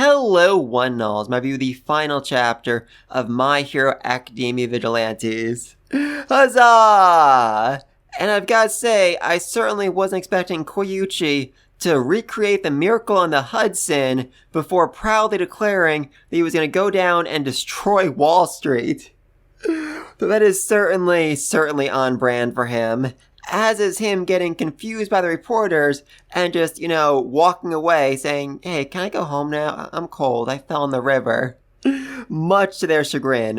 Hello, One Nulls, my view of the final chapter of My Hero Academia Vigilantes. Huzzah! And I've got to say, I certainly wasn't expecting Koichi to recreate the miracle on the Hudson before proudly declaring that he was going to go down and destroy Wall Street. But that is certainly on brand for him. As is him getting confused by the reporters and just, walking away saying, "Hey, can I go home now? I'm cold. I fell in the river." Much to their chagrin.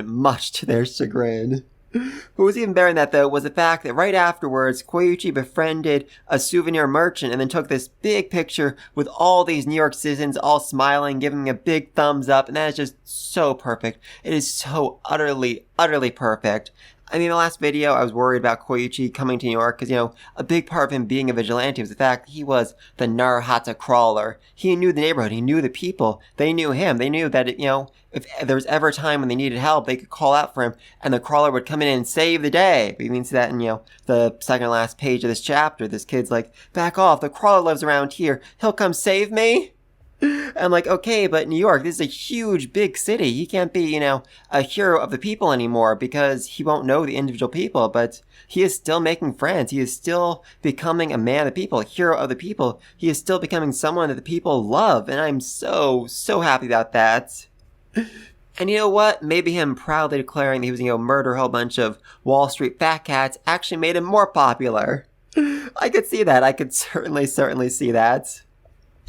What was even better than that, though, was the fact that right afterwards, Koichi befriended a souvenir merchant and then took this big picture with all these New York citizens all smiling, giving him a big thumbs up, and that is just so perfect. It is so utterly perfect. I mean, in the last video, I was worried about Koichi coming to New York because, a big part of him being a vigilante was the fact that he was the Narahata crawler. He knew the neighborhood. He knew the people. They knew him. They knew that, if there was ever a time when they needed help, they could call out for him, and the crawler would come in and save the day. But you can see that in, the second to last page of this chapter. This kid's like, "Back off. The crawler lives around here. He'll come save me." I'm like, okay, but New York, this is a huge, big city. He can't be, a hero of the people anymore because he won't know the individual people, but he is still making friends. He is still becoming a man of the people, a hero of the people. He is still becoming someone that the people love, and I'm so happy about that. And you know what? Maybe him proudly declaring that he was going to murder a whole bunch of Wall Street fat cats actually made him more popular. I could see that. I could certainly see that.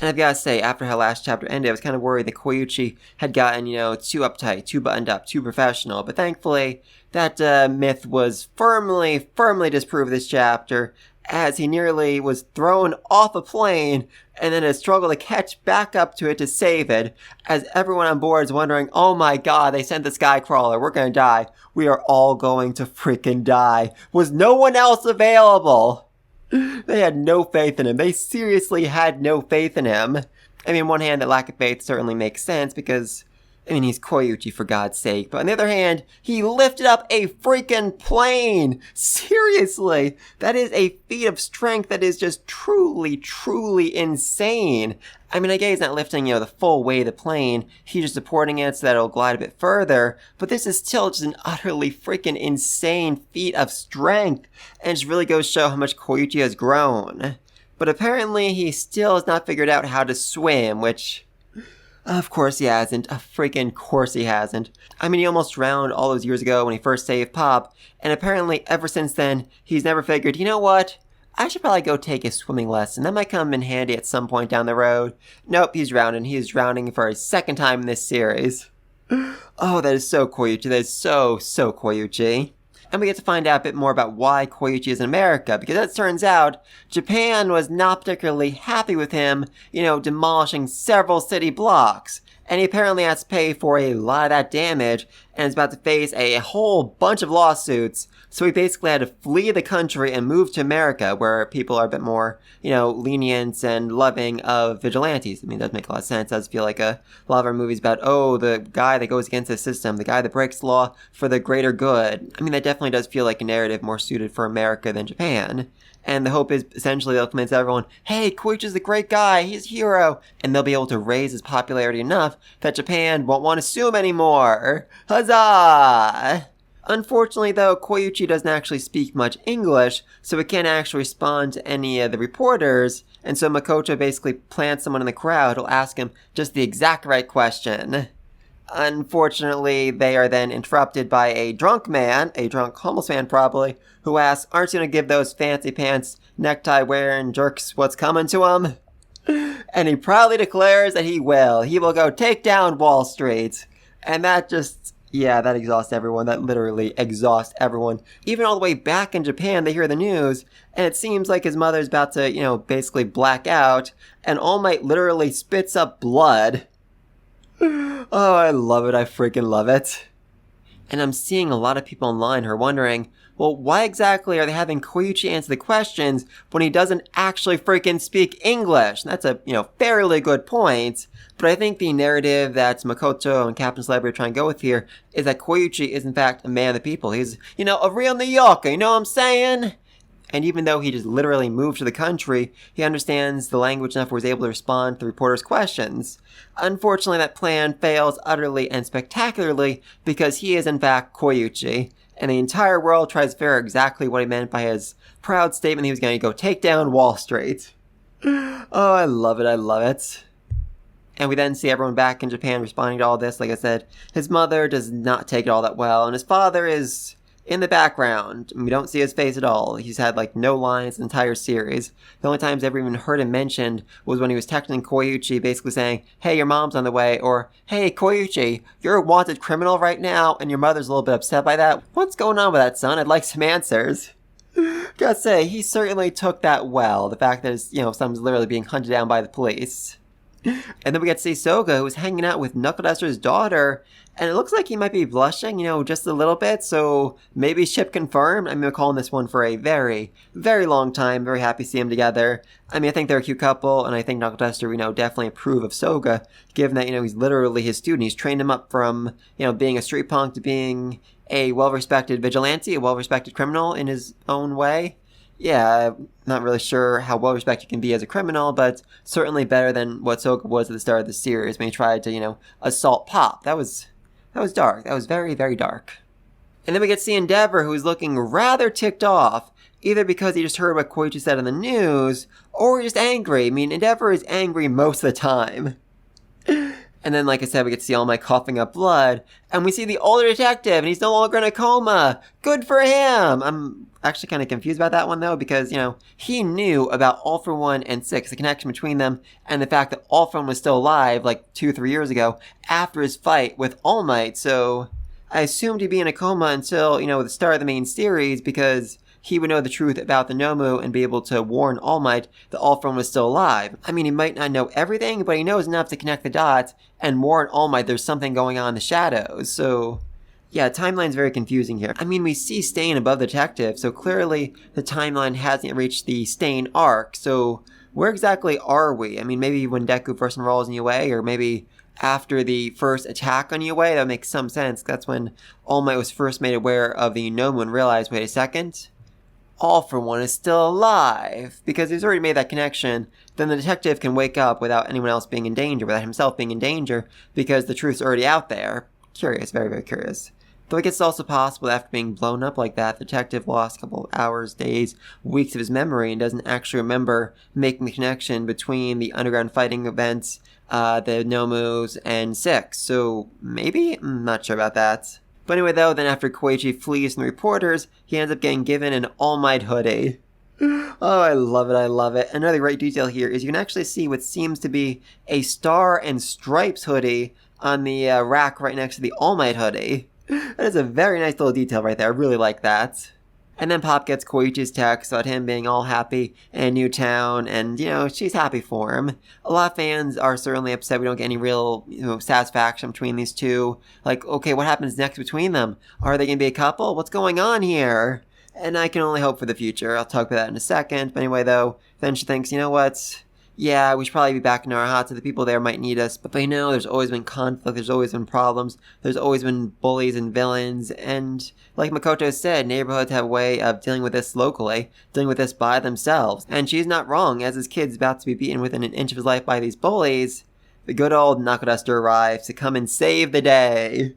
And I've got to say, after how last chapter ended, I was kind of worried that Koichi had gotten, too uptight, too buttoned up, too professional. But thankfully, that myth was firmly disproved this chapter, as he nearly was thrown off a plane and then a struggle to catch back up to it to save it, as everyone on board is wondering, "Oh my god, they sent the sky crawler, we're gonna die. We are all going to freaking die. Was no one else available?" They had no faith in him. They seriously had no faith in him. I mean, on one hand, that lack of faith certainly makes sense because, he's Koichi for God's sake. But on the other hand, he lifted up a freaking plane. Seriously. That is a feat of strength that is just truly insane. I mean, I guess he's not lifting, the full weight of the plane. He's just supporting it so that it'll glide a bit further. But this is still just an utterly freaking insane feat of strength. And it just really goes to show how much Koichi has grown. But apparently he still has not figured out how to swim, which, of course he hasn't. Course he hasn't. I mean, he almost drowned all those years ago when he first saved Pop. And apparently ever since then, he's never figured, you know what? I should probably go take a swimming lesson. That might come in handy at some point down the road. Nope, he's drowning. He is drowning for a second time in this series. Oh, that is so Koichi. That is so Koichi. And we get to find out a bit more about why Koichi is in America, because it turns out Japan was not particularly happy with him, demolishing several city blocks. And he apparently has to pay for a lot of that damage, and is about to face a whole bunch of lawsuits. So he basically had to flee the country and move to America, where people are a bit more, lenient and loving of vigilantes. I mean, it does make a lot of sense. It does feel like a lot of our movies about, the guy that goes against the system, the guy that breaks the law for the greater good. I mean, that definitely does feel like a narrative more suited for America than Japan. And the hope is essentially they'll convince everyone, "Hey, Koichi's the great guy, he's a hero," and they'll be able to raise his popularity enough that Japan won't want to sue him anymore. Huzzah! Unfortunately, though, Koichi doesn't actually speak much English, so he can't actually respond to any of the reporters, and so Makoto basically plants someone in the crowd who'll ask him just the exact right question. Unfortunately, they are then interrupted by a drunk homeless man probably, who asks, "Aren't you going to give those fancy pants, necktie-wearing jerks what's coming to them?" And he proudly declares that he will. He will go take down Wall Street. And that just, that exhausts everyone. That literally exhausts everyone. Even all the way back in Japan, they hear the news, and it seems like his mother's about to, basically black out, and All Might literally spits up blood. Oh, I love it. I freaking love it. And I'm seeing a lot of people online who are wondering, well, why exactly are they having Koichi answer the questions when he doesn't actually freaking speak English? And that's a, fairly good point. But I think the narrative that Makoto and Captain Celebrity are trying to go with here is that Koichi is in fact a man of the people. He's, a real New Yorker, you know what I'm saying? And even though he just literally moved to the country, he understands the language enough where he's able to respond to the reporter's questions. Unfortunately, that plan fails utterly and spectacularly because he is in fact Koichi, and the entire world tries to figure out exactly what he meant by his proud statement he was going to go take down Wall Street. Oh, I love it, I love it. And we then see everyone back in Japan responding to all this. Like I said, his mother does not take it all that well, and his father is in the background. We don't see his face at all. He's had no lines in the entire series. The only times I ever even heard him mentioned was when he was texting Koichi basically saying, hey, your mom's on the way, or hey, Koichi, you're a wanted criminal right now, and your mother's a little bit upset by that. What's going on with that, son? I'd like some answers. Gotta say, he certainly took that well. The fact that his, son's literally being hunted down by the police. And then we get to see Soga, who's hanging out with Knuckle Duster's daughter, and it looks like he might be blushing, just a little bit, so maybe ship confirmed. I mean, we're calling this one for a very, very long time. Very happy to see them together. I mean, I think they're a cute couple, and I think Knuckle Duster, definitely approve of Soga, given that, he's literally his student. He's trained him up from, being a street punk to being a well-respected vigilante, a well-respected criminal in his own way. Yeah, I'm not really sure how well-respected he can be as a criminal, but certainly better than what Soga was at the start of the series when he tried to, assault Pop. That was dark. That was very, very dark. And then we get to see Endeavor, who's looking rather ticked off, either because he just heard what Koichi said on the news, or just angry. I mean, Endeavor is angry most of the time. And then, like I said, we get to see All Might coughing up blood, and we see the older detective, and he's no longer in a coma. Good for him! I'm actually kind of confused about that one, though, because, he knew about All for One and 6, the connection between them, and the fact that All for One was still alive, 2-3 years ago, after his fight with All Might, so I assumed he'd be in a coma until, the start of the main series, because he would know the truth about the Nomu and be able to warn All Might that All for One was still alive. I mean, he might not know everything, but he knows enough to connect the dots and warn All Might there's something going on in the shadows, so yeah, timeline's very confusing here. I mean, we see Stain above the detective, so clearly the timeline hasn't reached the Stain arc, so where exactly are we? I mean, maybe when Deku first enrolls in UA, or maybe after the first attack on UA, that makes some sense. That's when All Might was first made aware of the Nomu and realized, wait a second, All for One is still alive. Because he's already made that connection, then the detective can wake up without anyone else being in danger, without himself being in danger, because the truth's already out there. Curious, very, very curious. Though I guess it's also possible that after being blown up like that, the detective lost a couple hours, days, weeks of his memory and doesn't actually remember making the connection between the underground fighting events, the Nomus, and 6. So maybe? I'm not sure about that. But anyway, though, then after Koichi flees from the reporters, he ends up getting given an All Might hoodie. Oh, I love it, I love it. Another great detail here is you can actually see what seems to be a Star and Stripes hoodie on the rack right next to the All Might hoodie. That is a very nice little detail right there. I really like that. And then Pop gets Koichi's text about him being all happy in a new town, and, she's happy for him. A lot of fans are certainly upset we don't get any real, satisfaction between these two. Okay, what happens next between them? Are they going to be a couple? What's going on here? And I can only hope for the future. I'll talk about that in a second. But anyway, though, then she thinks, you know what? Yeah, we should probably be back in Narahata. The people there might need us. But there's always been conflict. There's always been problems. There's always been bullies and villains. And like Makoto said, neighborhoods have a way of dealing with this locally, dealing with this by themselves. And she's not wrong. As his kid's about to be beaten within an inch of his life by these bullies, the good old Knuckle Duster arrives to come and save the day.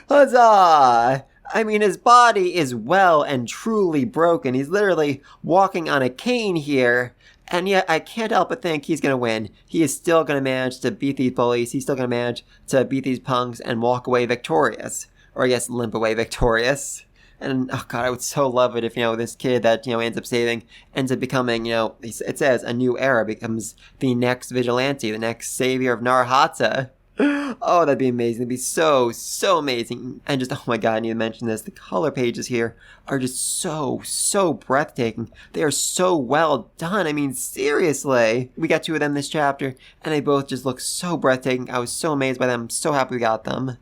Huzzah! I mean, his body is well and truly broken. He's literally walking on a cane here. And yet, I can't help but think he's going to win. He is still going to manage to beat these bullies. He's still going to manage to beat these punks and walk away victorious. Or I guess limp away victorious. And, oh god, I would so love it if, this kid that, ends up saving, ends up becoming, it says a new era, becomes the next vigilante, the next savior of Narahata. Oh, that'd be amazing. That'd be so, so amazing. And just, oh my god, I need to mention this. The color pages here are just so, so breathtaking. They are so well done. I mean, seriously. We got 2 of them this chapter, and they both just look so breathtaking. I was so amazed by them. So happy we got them.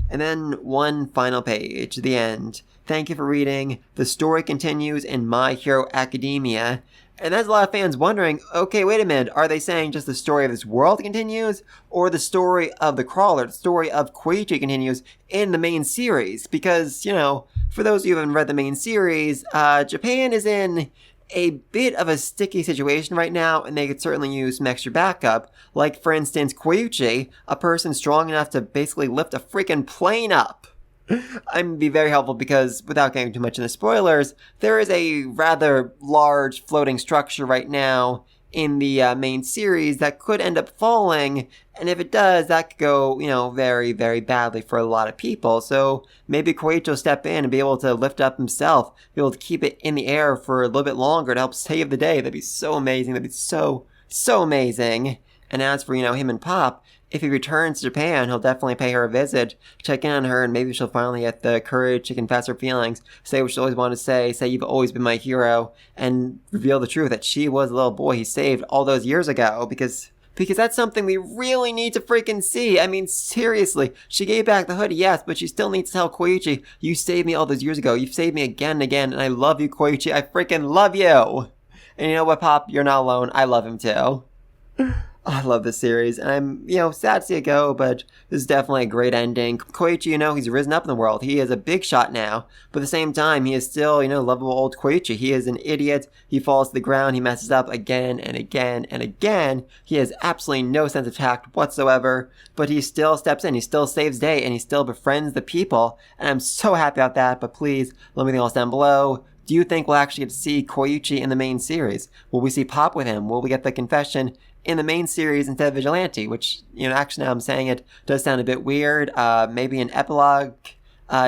And then one final page, the end. Thank you for reading. The story continues in My Hero Academia. And there's a lot of fans wondering, okay, wait a minute, are they saying just the story of this world continues, or the story of the Crawler, the story of Koichi continues in the main series? Because, for those of you who haven't read the main series, Japan is in a bit of a sticky situation right now, and they could certainly use some extra backup. Like, for instance, Koichi, a person strong enough to basically lift a freaking plane up. I'm going to be very helpful because, without getting too much into spoilers, there is a rather large floating structure right now in the main series that could end up falling, and if it does, that could go, very, very badly for a lot of people. So maybe Koichi will step in and be able to lift up himself, be able to keep it in the air for a little bit longer to help save the day. That'd be so amazing. That'd be so, so amazing. And as for, him and Pop, if he returns to Japan, he'll definitely pay her a visit, check in on her, and maybe she'll finally get the courage to confess her feelings, say what she always wanted to say you've always been my hero, and reveal the truth that she was the little boy he saved all those years ago, because that's something we really need to freaking see. I mean, seriously, she gave back the hoodie, yes, but she still needs to tell Koichi, you saved me all those years ago, you've saved me again and again, and I love you, Koichi, I freaking love you! And you know what, Pop, you're not alone, I love him too. I love this series, and I'm, sad to see it go, but this is definitely a great ending. Koichi, he's risen up in the world. He is a big shot now, but at the same time, he is still, lovable old Koichi. He is an idiot. He falls to the ground. He messes up again and again and again. He has absolutely no sense of tact whatsoever, but he still steps in. He still saves day, and he still befriends the people, and I'm so happy about that, but please, let me know else down below. Do you think we'll actually get to see Koichi in the main series? Will we see Pop with him? Will we get the confession in the main series instead of Vigilante? Which, actually now I'm saying it, does sound a bit weird. Maybe an epilogue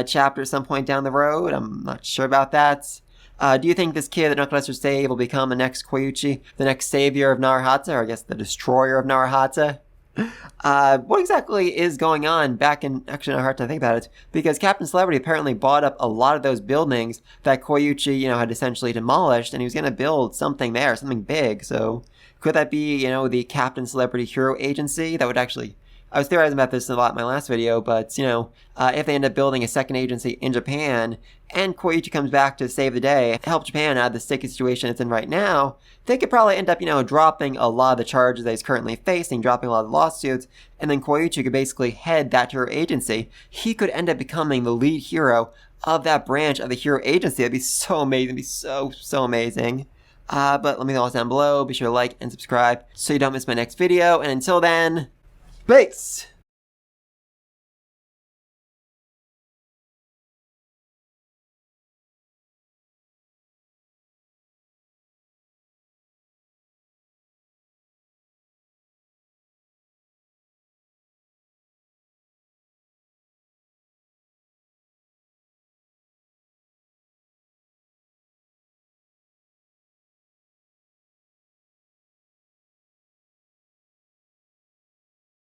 chapter at some point down the road. I'm not sure about that. Do you think this kid that Knuckleduster saved will become the next Koichi, the next savior of Narahata, or I guess the destroyer of Narahata? What exactly is going on back in, actually not hard to think about it, because Captain Celebrity apparently bought up a lot of those buildings that Koichi, had essentially demolished, and he was going to build something there, something big, so could that be, the Captain Celebrity Hero Agency that would actually, I was theorizing about this a lot in my last video, but, if they end up building a second agency in Japan, and Koichi comes back to save the day, help Japan out of the sticky situation it's in right now, they could probably end up, dropping a lot of the charges that he's currently facing, dropping a lot of lawsuits, and then Koichi could basically head that hero agency. He could end up becoming the lead hero of that branch of the hero agency. That'd be so amazing. It'd be so, so amazing. But let me know all down below. Be sure to like and subscribe so you don't miss my next video. And until then, peace!